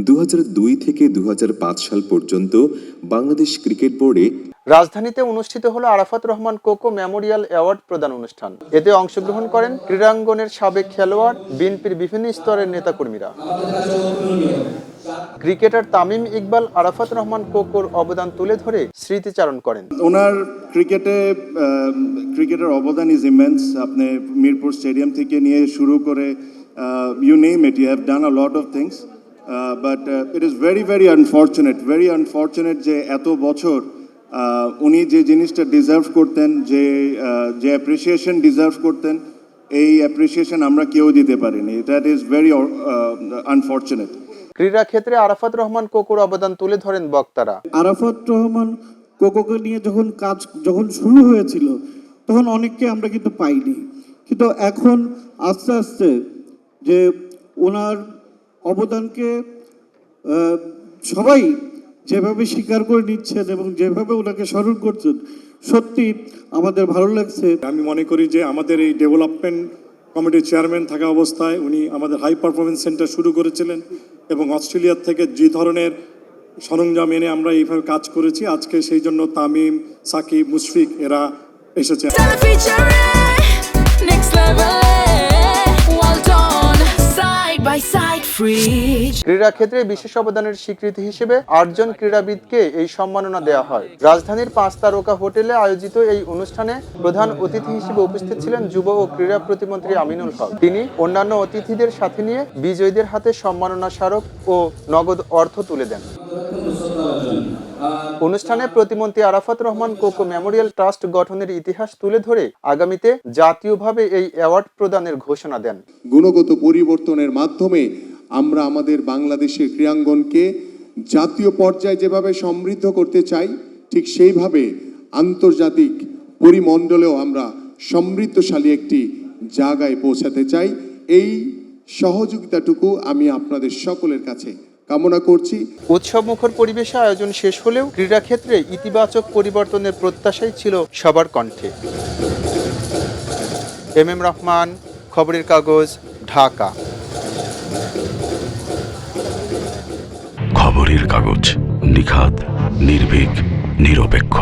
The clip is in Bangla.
2002 থেকে 2005 সাল পর্যন্ত বাংলাদেশ ক্রিকেট বোর্ডে রাজধানীতে অনুষ্ঠিত হলো Arafat Rahman cocoa Memorial award প্রদান অনুষ্ঠান। এতে অংশগ্রহণ করেন ক্রীড়াঙ্গনের সাবেক খেলোয়াড়, বিএনপির বিভিন্ন স্তরের নেতাকর্মীরা। ক্রিকেটার তামিম ইকবাল আরাফাত রহমান কোকোর অবদান তুলে ধরে স্মৃতিচারণ করেন। ওনার ক্রিকেটের অবদান ইজ ইমেন্স। আপনি মিরপুর স্টেডিয়াম থেকে নিয়ে শুরু করে you name it, you have done a lot of things, but it is very unfortunate যে এত বছর উনি যে জিনিসটা ডিজার্ভ করতেন, যে অ্যাপ্রিসিয়েশন ডিজার্ভ করতেন, এই অ্যাপ্রিসিয়েশন আমরা কেউ দিতে পারিনি। That is very unfortunate. ক্রীড়া ক্ষেত্রে আরাফাত রহমান কোকোর অবদান তুলে ধরেন বক্তারা। আরাফাত রহমান কোকোকে নিয়ে যখন শুরু হয়েছিল তখন অনেককে আমরা কিন্তু পাইনি, কিন্তু এখন আস্তে আস্তে যে ওনার অবদানকে সবাই যেভাবে স্বীকার করে নিচ্ছেন এবং যেভাবে ওনাকে স্মরণ করছেন, সত্যি আমাদের ভালো লাগছে। আমি মনে করি যে আমাদের এই ডেভেলপমেন্ট কমিটির চেয়ারম্যান থাকা অবস্থায় উনি আমাদের হাই পারফরমেন্স সেন্টার শুরু করেছিলেন এবং অস্ট্রেলিয়ার থেকে যে ধরনের সরঞ্জাম এনে আমরা এইভাবে কাজ করেছি, আজকে সেই জন্য তামিম, সাকিব, মুশফিক এরা এসেছে। ক্রীড়া ক্ষেত্রে বিশেষ অবদানের স্বীকৃতি হিসেবে 8 জন ক্রীড়াবিদকে এই সম্মাননা দেওয়া হয়। রাজধানীর 5 তারকা হোটেলে আয়োজিত এই অনুষ্ঠানে প্রধান অতিথি হিসেবে উপস্থিত ছিলেন যুব ও ক্রীড়া প্রতিমন্ত্রী আমিনুল হক। তিনি অন্যান্য অতিথিদের সাথে নিয়ে বিজয়ীদের হাতে সম্মাননা স্মারক ও নগদ অর্থ তুলে দেন। অনুষ্ঠানে প্রতিমন্ত্রী Arafat Rahman cocoa Memorial trust গঠনের ইতিহাস তুলে ধরে আগামীতে জাতীয়ভাবে এই অ্যাওয়ার্ড প্রদানের ঘোষণা দেন। গুণগত পরিবর্তনের মাধ্যমে আমরা আমাদের বাংলাদেশের ক্রীড়াঙ্গনকে জাতীয় পর্যায়ে যেভাবে সমৃদ্ধ করতে চাই, ঠিক সেইভাবে আন্তর্জাতিক পরিমণ্ডলেও আমরা সমৃদ্ধশালী একটি জায়গায় পৌঁছাতে চাই। এই সহযোগিতাটুকু আমি আপনাদের সকলের কাছে কামনা করছি। উৎসব মুখর পরিবেশে আয়োজন শেষ হলেও ক্রীড়া ক্ষেত্রে ইতিবাচক পরিবর্তনের প্রত্যাশাই ছিল সবার কণ্ঠে। এম রহমান, খবরের কাগজ, ঢাকা। খবরের কাগজ, নিখাত, নির্ভীক, নিরপেক্ষ।